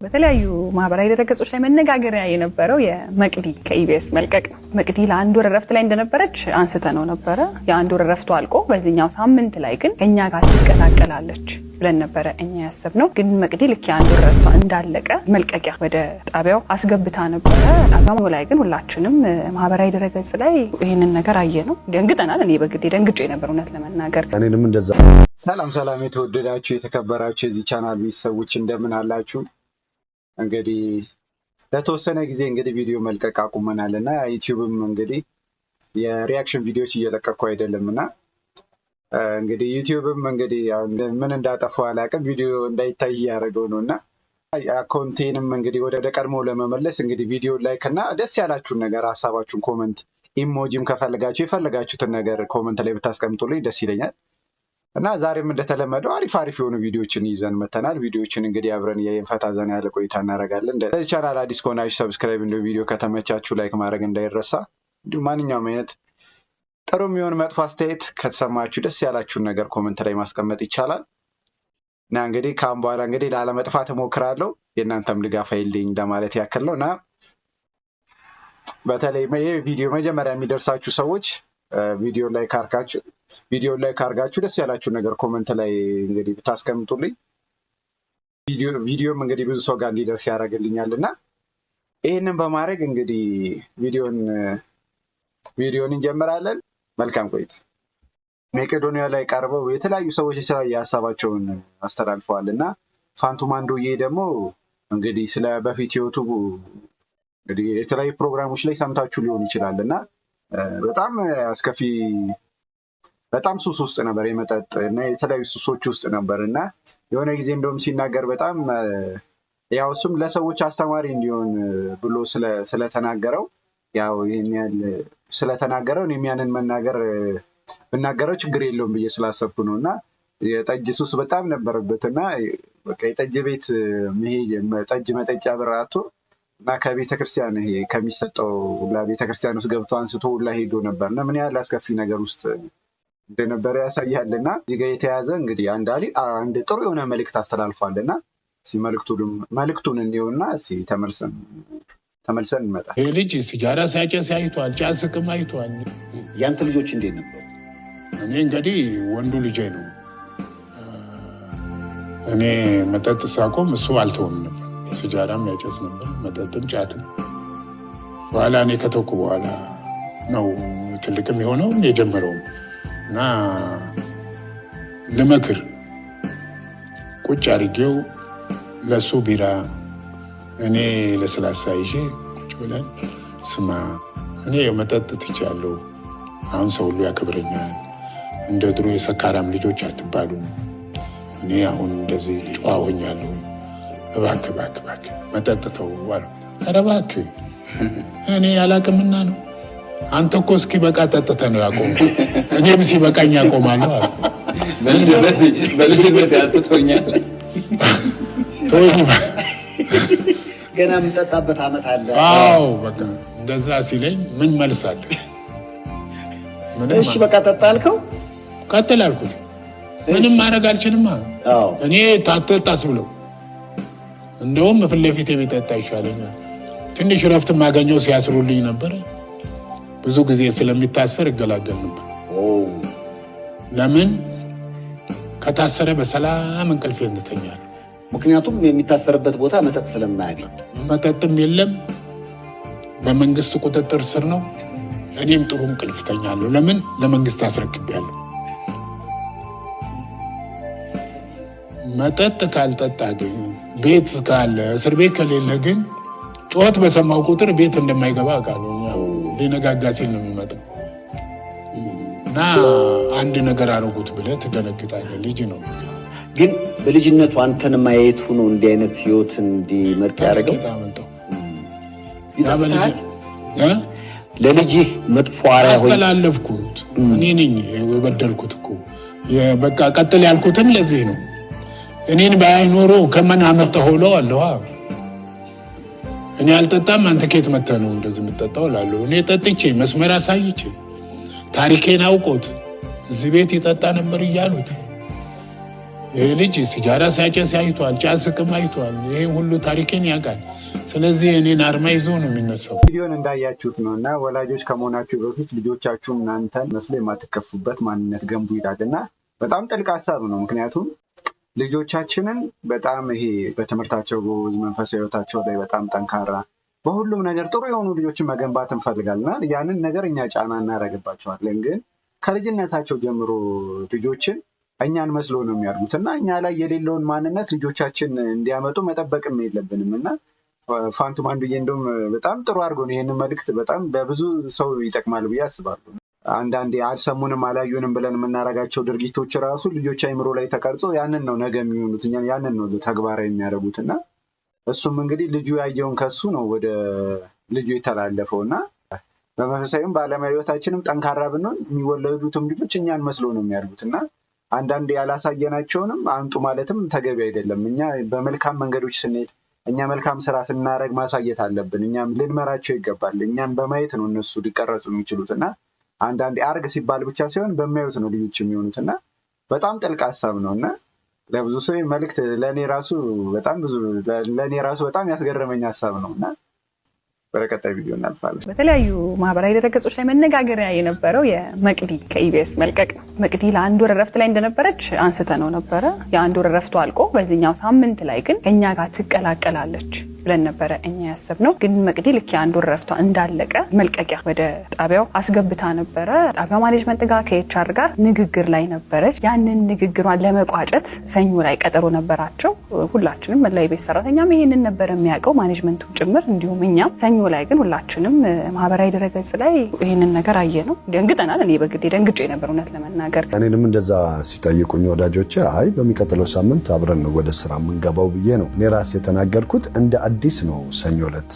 በተለያዩ ማህበራዊ ድረገጾች ላይ መነጋገሪያ የነበረው የመቅዲ ከኢቢኤስ መልቀቅ ነው። መቅዲ ለአንድ ወር ረፍት ላይ እንደነበረች አንስተነው ነበረ። የአንድ ወር ረፍቱ አልቆ በዚህኛው ሳምንት ላይ ግን ከኛ ጋር ትቀላቀላለች ብለን ነበረ እኛ ያሰብነው። ግን መቅዲ ልክ የአንድ ወር ረፍቷ እንዳለቀ መልቀቂያ ወደ ጣቢያው አስገብታ ነበረ። ጣቢያው ላይ ግን ሁላችንም ማህበራዊ ድረገጽ ላይ ይህንን ነገር አየነው፣ ደንግጠናል። እኔ በግዴ ደንግጬ ነበር እውነት ለመናገር። እኔንም እንደዛ። ሰላም የተወደዳችሁ የተከበራችሁ የዚህ ቻናል ቤተሰቦች እንደምን አላችሁ? እንግዲህ ለተወሰነ ጊዜ እንግዲህ ቪዲዮ መልቀቅ አቁመናል እና ዩቲዩብም እንግዲህ የሪያክሽን ቪዲዮዎች እየለቀቁ አይደለም እና እንግዲህ ዩቲዩብም እንግዲህ ምን እንዳጠፋው አላውቅም፣ ቪዲዮ እንዳይታይ እያደረገው ነው እና አካውንቴንም እንግዲህ ወደ ቀድሞ ለመመለስ እንግዲህ ቪዲዮ ላይክ እና ደስ ያላችሁን ነገር ሀሳባችሁን ኮመንት፣ ኢሞጂም ከፈለጋችሁ የፈለጋችሁትን ነገር ኮመንት ላይ ብታስቀምጡልኝ ደስ ይለኛል። እና ዛሬም እንደተለመደው አሪፍ የሆኑ ቪዲዮዎችን ይዘን መተናል። ቪዲዮዎችን እንግዲህ አብረን የፈታ ዘና ያለ ቆይታ እናደርጋለን። ለዚህ ቻናል አዲስ ከሆናችሁ ሰብስክራይብ፣ እንደ ቪዲዮ ከተመቻችሁ ላይክ ማድረግ እንዳይረሳ። እንዲሁም ማንኛውም አይነት ጥሩ የሚሆን መጥፎ አስተያየት ከተሰማችሁ ደስ ያላችሁን ነገር ኮመንት ላይ ማስቀመጥ ይቻላል። እና እንግዲህ ከአሁን በኋላ እንግዲህ ላለመጥፋት እሞክራለሁ። የእናንተም ድጋፍ አይለኝ ለማለት ያክል ነው። እና በተለይ ይህ ቪዲዮ መጀመሪያ የሚደርሳችሁ ሰዎች ቪዲዮ ላይ ካርጋችሁ ደስ ያላችሁ ነገር ኮመንት ላይ እንግዲህ ብታስቀምጡልኝ ቪዲዮም እንግዲህ ብዙ ሰው ጋር እንዲደርስ ያደርግልኛል እና ይህንን በማድረግ እንግዲህ ቪዲዮን እንጀምራለን። መልካም ቆይታ። መቄዶንያ ላይ ቀርበው የተለያዩ ሰዎች የተለያየ ሀሳባቸውን አስተላልፈዋል እና ፋንቱ ማንዶዬ ደግሞ እንግዲህ ስለ በፊት ህይወቱ እንግዲህ የተለያዩ ፕሮግራሞች ላይ ሰምታችሁ ሊሆን ይችላል እና በጣም አስከፊ በጣም ሱስ ውስጥ ነበር፣ የመጠጥ እና የተለያዩ ሱሶች ውስጥ ነበር እና የሆነ ጊዜ እንደውም ሲናገር በጣም ያው እሱም ለሰዎች አስተማሪ እንዲሆን ብሎ ስለተናገረው ያው ይሄን ያህል ስለተናገረው እኔም ያንን ብናገረው ችግር የለውም ብዬ ስላሰብኩ ነው። እና የጠጅ ሱስ በጣም ነበረበት እና በቃ የጠጅ ቤት ጠጅ መጠጫ ብር አጥቶ እና ከቤተክርስቲያን ከሚሰጠው ቤተክርስቲያን ውስጥ ገብቶ አንስቶ ሁላ ሄዶ ነበር እና ምን ያህል አስከፊ ነገር ውስጥ እንደነበረ ያሳያል። እና እዚህ ጋር የተያዘ እንግዲህ አንድ ጥሩ የሆነ መልእክት አስተላልፏል እና መልእክቱን እንየውና እስኪ ተመልሰን እንመጣለን። ይህ ልጅ ሲጋራ ሲያጨስ አይቷል፣ ጫት ስቅም አይቷል። ያንተ ልጆች እንዴት ነበሩ? እኔ እንግዲህ ወንዱ ልጄ ነው። እኔ መጠጥ ሳቆም እሱ አልተውም ነበር። ሲጋራም ያጨስ ነበር፣ መጠጥም ጫትም። በኋላ እኔ ከተውኩ በኋላ ነው ትልቅም የሆነው የጀመረውም እና ልመክር ቁጭ አድርጌው ለሱ ቢራ እኔ ለስላሳ ይዤ ቁጭ ብለን ስማ እኔ መጠጥ ትቻለሁ፣ አሁን ሰው ሁሉ ያከብረኛል፣ እንደ ድሮ የሰካራም ልጆች አትባሉም፣ እኔ አሁን እንደዚህ ጨዋ ሆኛለሁ፣ እባክህ መጠጥ ተው አልኩት። ኧረ እባክህ እኔ ያላቅምና ነው፣ አንተ እኮ እስኪ በቃ ጠጥተህ ነው ያቆምኩ፣ እኔም ሲበቃኝ ያቆማለሁ አልኩ። በልጅነት ያጥቶኛል። ገና የምጠጣበት ዓመት አለ። አዎ በቃ እንደዛ ሲለኝ ምን መልስ አለ? እሺ በቃ ጠጣ አልከው? ቀጥል አልኩት። ምንም ማድረግ አልችልማ። እኔ ታጠጣስ ብለው እንደውም ፊት ለፊት ቢጠጣ ይሻለኛል። ትንሽ ረፍት ማገኘው ሲያስሩልኝ ነበረ። ብዙ ጊዜ ስለሚታሰር እገላገል ነበር። ለምን ከታሰረ በሰላም እንቅልፍ እንተኛለሁ። ምክንያቱም የሚታሰርበት ቦታ መጠጥ ስለማያገኝ፣ መጠጥም የለም፣ በመንግስት ቁጥጥር ስር ነው። እኔም ጥሩ እንቅልፍ ተኛለሁ። ለምን ለመንግስት አስረክቤያለሁ። መጠጥ ካልጠጣ ግን ቤት ካለ እስር ቤት ከሌለ ግን ጩኸት በሰማው ቁጥር ቤት እንደማይገባ አውቃለሁ። ሊነጋጋ ሲል ነው የሚመጣው እና አንድ ነገር አረጉት ብለህ ትደነግጣለህ። ልጅ ነው ግን በልጅነቱ አንተን ማየቱ ነው እንዲህ አይነት ህይወት እንዲመርጥ ያደረገው። ለልጅህ መጥፎ አርአያ አስተላለፍኩት። እኔ ነኝ የበደልኩት እኮ። በቃ ቀጥል ያልኩትም ለዚህ ነው። እኔን ባያይ ኖሮ ከምን አመጣህ ሆለው አለዋ። እኔ አልጠጣም፣ አንተ ከየት መጥተህ ነው እንደዚህ የምትጠጣው እላለሁ። እኔ ጠጥቼ መስመር አሳይቼ ታሪኬን አውቆት እዚህ ቤት ይጠጣ ነበር እያሉት ይሄ ልጅ ሲጋራ ሲያጨስ አይቷል፣ ጫት ስቅም አይቷል። ይሄ ሁሉ ታሪክን ያውቃል። ስለዚህ እኔን አርማ ይዞ ነው የሚነሳው። ቪዲዮን እንዳያችሁት ነው እና ወላጆች ከመሆናችሁ በፊት ልጆቻችሁን እናንተን መስሎ የማትከፉበት ማንነት ገንቡ ይላል እና በጣም ጥልቅ ሀሳብ ነው። ምክንያቱም ልጆቻችንን በጣም ይሄ በትምህርታቸው ጎበዝ፣ መንፈሳዊ ህይወታቸው ላይ በጣም ጠንካራ፣ በሁሉም ነገር ጥሩ የሆኑ ልጆችን መገንባት እንፈልጋልና ያንን ነገር እኛ ጫና እናደርግባቸዋለን። ግን ከልጅነታቸው ጀምሮ ልጆችን እኛን መስሎ ነው የሚያድጉት እና እኛ ላይ የሌለውን ማንነት ልጆቻችን እንዲያመጡ መጠበቅም የለብንም እና ፋንቱ ማንዱዬ እንደውም በጣም ጥሩ አድርጎ ነው ይህንን መልዕክት በጣም ለብዙ ሰው ይጠቅማል ብዬ አስባለሁ። አንዳንዴ አልሰሙንም አላዩንም ብለን የምናደርጋቸው ድርጊቶች ራሱ ልጆች አይምሮ ላይ ተቀርጾ ያንን ነው ነገ የሚሆኑት፣ ያንን ነው ተግባራዊ የሚያደርጉት እና እሱም እንግዲህ ልጁ ያየውን ከሱ ነው ወደ ልጁ የተላለፈው እና በመንፈሳዊም በዓለማዊ ህይወታችንም ጠንካራ ብንሆን የሚወለዱትም ልጆች እኛን መስሎ ነው የሚያድጉት እና አንዳንዴ ያላሳየናቸውንም አንጡ ማለትም ተገቢ አይደለም። እኛ በመልካም መንገዶች ስንሄድ፣ እኛ መልካም ስራ ስናደርግ ማሳየት አለብን። እኛም ልንመራቸው ይገባል። እኛን በማየት ነው እነሱ ሊቀረጹ የሚችሉት እና አንዳንዴ አርግ ሲባል ብቻ ሲሆን በማየት ነው ልጆች የሚሆኑት እና በጣም ጥልቅ ሀሳብ ነው እና ለብዙ ሰው መልዕክት ለእኔ ራሱ በጣም ያስገረመኝ ሀሳብ ነው እና በቀጣይ ቪዲዮ እናልፋለን። በተለያዩ ማህበራዊ ድረገጾች ላይ መነጋገሪያ የነበረው የመቅዲ ከኢቢኤስ መልቀቅ ነው። መቅዲ ለአንድ ወር እረፍት ላይ እንደነበረች አንስተነው ነበረ። የአንድ ወር እረፍቱ አልቆ በዚህኛው ሳምንት ላይ ግን ከኛ ጋር ትቀላቀላለች ብለን ነበረ እኛ ያሰብነው። ግን መቅዲ ልክ የአንድ ወር እረፍቷ እንዳለቀ መልቀቂያ ወደ ጣቢያው አስገብታ ነበረ። ጣቢያው ማኔጅመንት ጋር ከኤችአር ጋር ንግግር ላይ ነበረች። ያንን ንግግሯን ለመቋጨት ሰኞ ላይ ቀጠሮ ነበራቸው። ሁላችንም መላ ኢቢኤስ ሰራተኛም ይሄንን ነበር የሚያውቀው፣ ማኔጅመንቱ ጭምር እንዲሁም እኛም። ሰኞ ላይ ግን ሁላችንም ማህበራዊ ድረገጽ ላይ ይሄንን ነገር አየ ነው ደንግጠናል። እኔ በግዴ ደንግጬ ነበር እውነት ለመናገር። እኔንም እንደዛ ሲጠይቁኝ ወዳጆቼ አይ በሚቀጥለው ሳምንት አብረን ነው ወደ ስራ የምንገባው ብዬ ነው እኔ ራሴ የተናገርኩት። እንደ አዲስ ነው ሰኞ ዕለት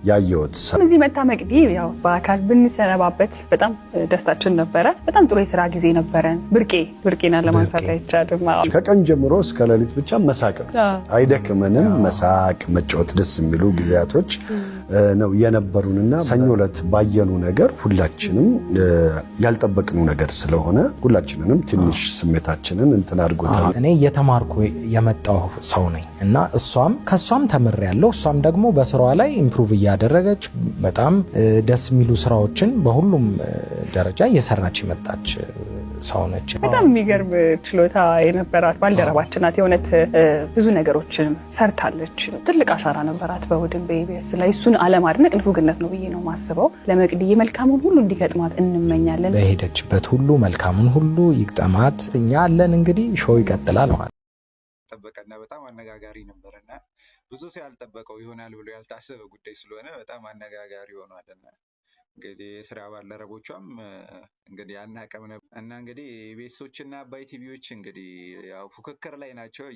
ያየሁት። እዚህ መታ መቅዲ ያው በአካል ብንሰነባበት በጣም ደስታችን ነበረ። በጣም ጥሩ የስራ ጊዜ ነበረን። ብርቄና ለማንሳት አይቻልም። ከቀን ጀምሮ እስከ ሌሊት ብቻ መሳቅ አይደክመንም። መሳቅ፣ መጫወት፣ ደስ የሚሉ ጊዜያቶች ነው የነበሩንና ሰኞ ዕለት ባየኑ ነገር ሁላችንም ያልጠበቅነው ነገር ስለሆነ ሁላችንንም ትንሽ ስሜታችንን እንትን አድርጎታል። እኔ እየተማርኩ የመጣው ሰው ነኝ እና ከሷም ተምሬያለሁ። እሷም ደግሞ በስራዋ ላይ ኢምፕሩቭ እያደረገች በጣም ደስ የሚሉ ስራዎችን በሁሉም ደረጃ እየሰራች የመጣች ሰው ነች። በጣም የሚገርም ችሎታ የነበራት ባልደረባችን ናት። የእውነት ብዙ ነገሮችን ሰርታለች። ትልቅ አሻራ ነበራት በእሑድም በኢቢኤስ ላይ። እሱን አለማድነቅ ንፉግነት ነው ብዬ ነው ማስበው። ለመቅዲ መልካሙን ሁሉ እንዲገጥማት እንመኛለን። በሄደችበት ሁሉ መልካሙን ሁሉ ይግጠማት። እኛ አለን እንግዲህ ሾው ይቀጥላል ማለት ጠበቀና በጣም አነጋጋሪ ነበርና ብዙ ሰው ያልጠበቀው ይሆናል ብሎ ያልታሰበ ጉዳይ ስለሆነ በጣም አነጋጋሪ ሆኗልና እንግዲህ የስራ ባልደረቦቿም እንግዲህ አናቀም ነበር እና እንግዲህ ኢቢኤሶችና አባይ ቲቪዎች እንግዲህ ያው ፉክክር ላይ ናቸው።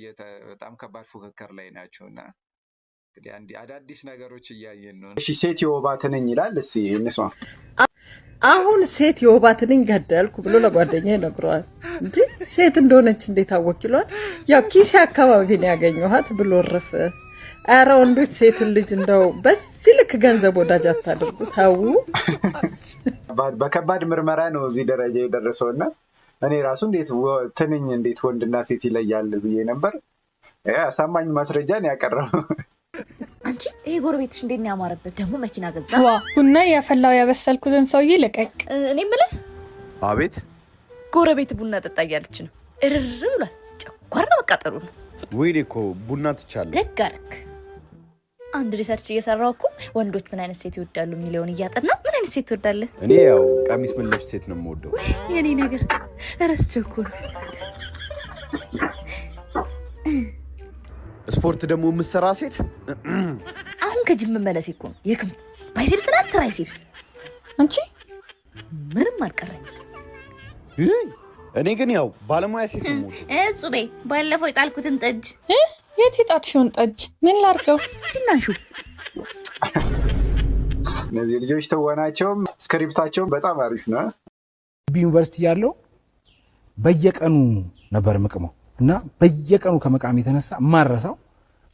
በጣም ከባድ ፉክክር ላይ ናቸውና እንግዲህ አዳዲስ ነገሮች እያየን ነው። እሺ ሴት የወባ ትንኝ ይላል። እስኪ እንስማ። አሁን ሴት የወባ ትንኝ ገደልኩ ብሎ ለጓደኛዬ ነግሯል። እንዴ ሴት እንደሆነች እንዴት አወቅ ይሏል። ያው ኪሴ አካባቢ ነው ያገኘኋት ብሎ ረፈ። ኧረ ወንዶች ሴትን ልጅ እንደው በዚህ ልክ ገንዘብ ወዳጅ አታድርጉ ታው። በከባድ ምርመራ ነው እዚህ ደረጃ የደረሰውና እኔ ራሱ ትንኝ እንዴት ወንድና ሴት ይለያል ብዬ ነበር። አሳማኝ ማስረጃን ያቀረበው። አንቺ ይሄ ጎረቤትሽ እንዴት ነው ያማረበት? ደግሞ መኪና ገዛ። ቡና ያፈላው ያበሰልኩትን ሰውዬ ልቀቅ። እኔ የምልህ አቤት። ጎረቤት ቡና ጠጣ እያለች ነው። እርር ብሏል። ጨጓራ መቃጠሉ ነው። ወይኔ እኮ ቡና ትቻለህ። ደግ አደረክ። አንድ ሪሰርች እየሰራው እኮ ወንዶች ምን አይነት ሴት ይወዳሉ የሚለውን እያጠና ምን አይነት ሴት ትወዳለህ? እኔ ያው ቀሚስ ምን ለብስ ሴት ነው የምወደው። የኔ ነገር እረስቼው እኮ ነው። ስፖርት ደግሞ የምትሰራ ሴት አሁን ከጅም መመለስ እኮ ነው። የክም ባይሴፕስ እና ትራይሴፕስ። አንቺ ምንም አልቀረኝ። እኔ ግን ያው ባለሙያ ሴት ነው የምወደው። እሱ በይ ባለፈው የጣልኩትን ጠጅ የት የጣልሽውን ጠጅ ምን ላድርገው? ትናንሹ እነዚህ ልጆች ተወናቸውም ስክሪፕታቸውም በጣም አሪፍ ነው። ዩኒቨርሲቲ ያለው በየቀኑ ነበር መቅመው እና በየቀኑ ከመቃም የተነሳ ማረሳው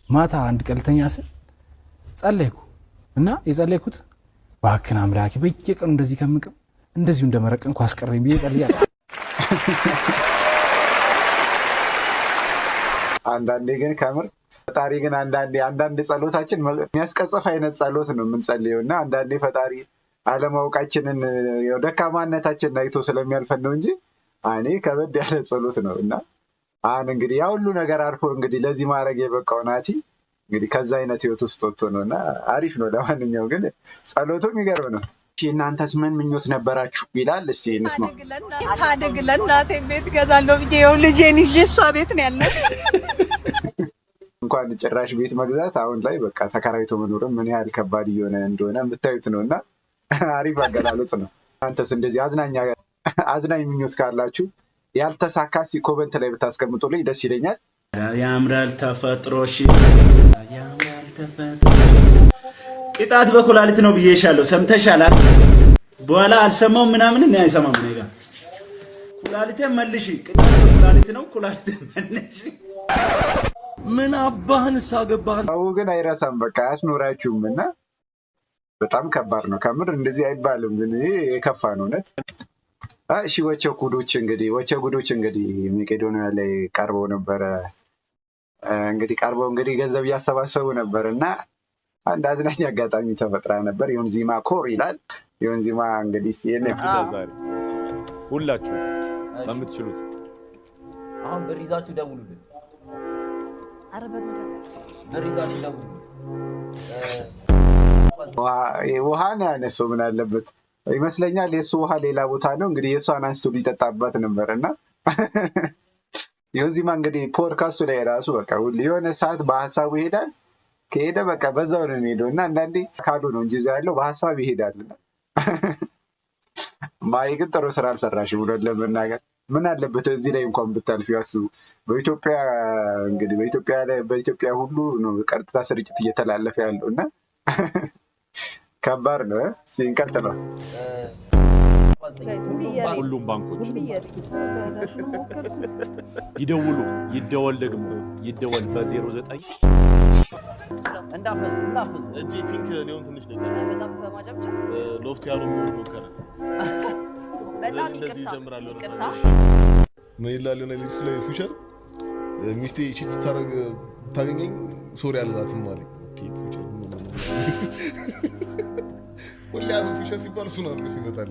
ማታ አንድ ቀልተኛ ስል ጸለይኩ እና የጸለይኩት ባክና አምላኬ በየቀኑ እንደዚህ ከምቅም እንደዚሁ እንደመረቀንኩ አስቀረኝ ብዬ ጸልያለሁ። አንዳንዴ ግን ከምር ፈጣሪ ግን አንዳንድ ጸሎታችን የሚያስቀጽፍ አይነት ጸሎት ነው የምንጸልየው እና አንዳንዴ ፈጣሪ አለማወቃችንን ደካማነታችንን አይቶ ስለሚያልፈን ነው እንጂ እኔ ከበድ ያለ ጸሎት ነው እና አሁን እንግዲህ ያ ሁሉ ነገር አልፎ እንግዲህ ለዚህ ማድረግ የበቃው ናቲ እንግዲህ ከዛ አይነት ህይወት ውስጥ ወጥቶ ነው እና አሪፍ ነው። ለማንኛውም ግን ጸሎቱ የሚገርም ነው። እናንተስ ምን ምኞት ነበራችሁ ይላል። እስኪ እንስማ። ሳድግ ለእናቴ ቤት ገዛለሁ ብዬ ይኸው ልጄን ይዤ እሷ ቤት ነው ያለው። እንኳን ጭራሽ ቤት መግዛት አሁን ላይ በቃ ተከራይቶ መኖርም ምን ያህል ከባድ እየሆነ እንደሆነ የምታዩት ነው እና አሪፍ አገላለጽ ነው። አንተስ እንደዚህ አዝናኝ ምኞት ካላችሁ ያልተሳካ ኮመንት ላይ ብታስቀምጡልኝ ደስ ይለኛል። ያምራል ተፈጥሮሽ ያምራል ተፈጥሮ ቅጣት በኩላሊት ነው ብዬሻለሁ። ሰምተሻል? በኋላ አልሰማውም ምናምን እኔ አይሰማም ነጋ ኩላሊቴ መልሺ። ቅጣት በኩላሊት ነው፣ ኩላሊቴ መልሺ። ምን አባህን ሳገባህ አው ግን አይረሳም። በቃ አያስኖራችሁም እና በጣም ከባድ ነው ከምር። እንደዚህ አይባልም ግን ይሄ የከፋ ነው እውነት። እሺ ወቸ ጉዶች እንግዲህ መቄዶንያ ላይ ቀርበው ነበረ። እንግዲህ ገንዘብ እያሰባሰቡ ነበር እና አንድ አዝናኝ አጋጣሚ ተፈጥራ ነበር። ዮንዚማ ኮር ይላል። ዮንዚማ እንግዲህ ዛሬ ሁላችሁ በምትችሉት አሁን ብር ይዛችሁ ደውሉልን። ብር ይዛችሁ ደውሉልን። ውሃ ነው ያነሳው። ምን አለበት ይመስለኛል የእሱ ውሃ ሌላ ቦታ ነው እንግዲህ የእሷን አንስቶ ሊጠጣበት ነበር እና ዮንዚማ እንግዲህ ፖድካስቱ ላይ ራሱ በቃ የሆነ ሰዓት በሀሳቡ ይሄዳል። ከሄደ በቃ በዛው ነው የሚሄደው እና አንዳንዴ ካዶ ነው እንጂ እዛ ያለው በሀሳብ ይሄዳል። ማይ ግን ጥሩ ስራ አልሰራሽም ብሎ ለመናገር ምን አለበት እዚህ ላይ እንኳን ብታልፊ ያስቡ። በኢትዮጵያ ሁሉ ነው ቀጥታ ስርጭት እየተላለፈ ያለው እና ከባድ ነው። ሲንቀጥለው ሁሉም ባንኮች ይደውሉ፣ ይደወል በ09 እንዳፈዙ እጄ ፒንክ ሊሆን ትንሽ ነገር ሎፍት ያሉ ሞከረ። በጣም ይቅርታ ምን ይላል ሆነ ልጅ ላይ ፊውቸር ሚስቴ ቺት ታገኘኝ ሶሪ አላትም ማለት ፊውቸር ሁሌ አሁን ፊውቸር ሲባል እሱ ነው ሲመጣል።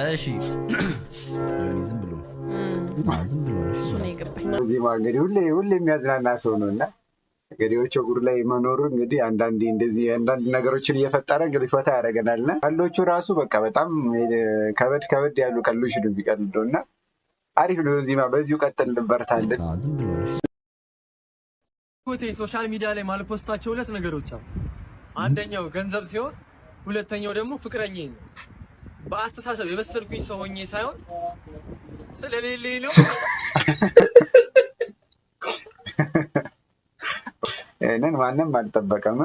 እሺ ዝም ብሎ እሱ ነው የገባኝ። እንግዲህ ሁሌ የሚያዝናና ሰው ነው እና እንግዲህ ጉር ላይ መኖሩ እንግዲህ እንደዚህ አንዳንድ ነገሮችን እየፈጠረ እንግዲህ ፈታ ያደርገናልና ቀልዶቹ ራሱ በቃ በጣም ከበድ ያሉ ቀልዶች ነው የሚቀልደው እና አሪፍ ነው። በዚሁ ቀጥል እንበርታለን። ሶሻል ሚዲያ ላይ ማልፖስታቸው 2 ነገሮች አሉ። አንደኛው ገንዘብ ሲሆን ሁለተኛው ደግሞ ፍቅረኛዬ ነው። በአስተሳሰብ የበሰልኩኝ ሰው ሆኜ ሳይሆን ስለሌለኝ ነው። እኔን ማንም አልጠበቀም።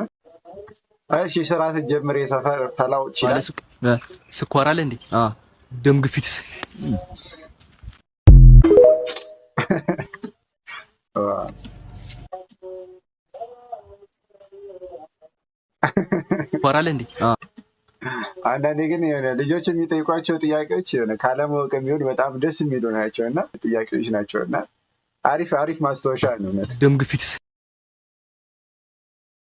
እሺ ስራ ስትጀምር የሰፈር ፈላው ይችላል። ስኳር አለ እንዴ? ደም ግፊት ስኳር አለ እንዴ? አንዳንዴ ግን ልጆች የሚጠይቋቸው ጥያቄዎች ካለማወቅ የሚሆን በጣም ደስ የሚሉ ናቸው እና ጥያቄዎች ናቸው እና አሪፍ ማስታወሻ ነው። ደም ግፊት